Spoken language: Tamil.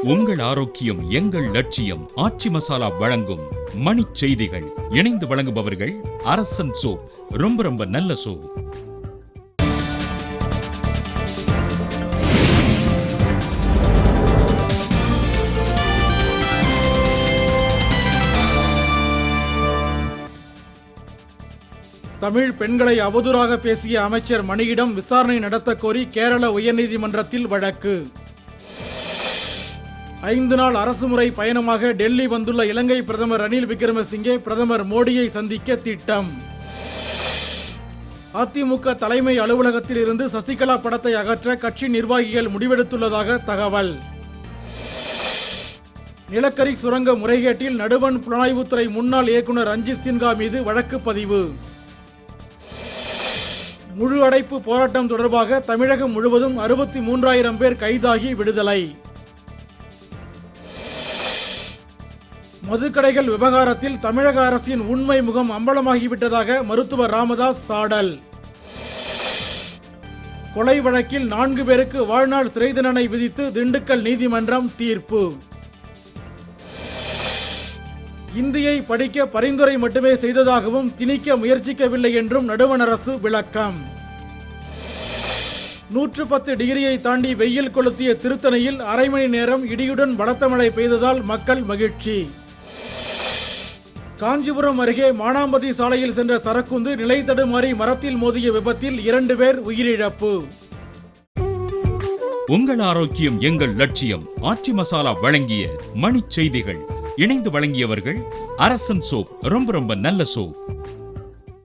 உங்கள் ஆரோக்கியம் எங்கள் லட்சியம். ஆச்சி மசாலா வழங்கும் மணிச் செய்திகள். இணைந்து வழங்குபவர்கள் அரசன் சோப். ரொம்ப நல்ல சோப். தமிழ் பெண்களை அவதூறாக பேசிய அமைச்சர் மணியிடம் விசாரணை நடத்த கோரி கேரள உயர்நீதிமன்றத்தில் வழக்கு. 5 நாள் அரசுமுறை பயணமாக டெல்லி வந்துள்ள இலங்கை பிரதமர் ரணில் விக்ரமசிங்கே பிரதமர் மோடியை சந்திக்க திட்டம். அதிமுக தலைமை அலுவலகத்தில் இருந்து சசிகலா படத்தை அகற்ற கட்சி நிர்வாகிகள் முடிவெடுத்துள்ளதாக தகவல். நிலக்கரி சுரங்க முறைகேட்டில் நடுவண் புலனாய்வுத்துறை முன்னாள் இயக்குநர் ரஞ்சித் சின்ஹா மீது வழக்கு பதிவு. முழு அடைப்பு போராட்டம் தொடர்பாக தமிழகம் முழுவதும் 63,000 பேர் கைதாகி விடுதலை. மதுக்கடைகள் விவகாரத்தில் தமிழக அரசின் உண்மை முகம் அம்பலமாகிவிட்டதாக மருத்துவர் ராமதாஸ் சாடல். கொலை வழக்கில் 4 பேருக்கு வாழ்நாள் சிறை தண்டனை விதித்து திண்டுக்கல் நீதிமன்றம் தீர்ப்பு. இந்தியை படிக்க பரிந்துரை மட்டுமே செய்ததாகவும் திணிக்க முயற்சிக்கவில்லை என்றும் நடுவண் அரசு விளக்கம். 110 டிகிரியை தாண்டி வெயில் கொளுத்திய திருத்தணியில் அரை மணி நேரம் இடியுடன் பலத்த மழை பெய்ததால் மக்கள் மகிழ்ச்சி. காஞ்சிபுரம் அருகே மானாம்பதி சாலையில் சென்ற சரக்குந்து நிலை தடுமாறி மரத்தில் மோதிய விபத்தில் 2 பேர் உயிரிழப்பு. உங்கள் ஆரோக்கியம் எங்கள் லட்சியம். ஆச்சி மசாலா வழங்கிய மணிச் செய்திகள். இணைந்து வழங்கியவர்கள் அரசன் சோப். ரொம்ப நல்ல சோப்.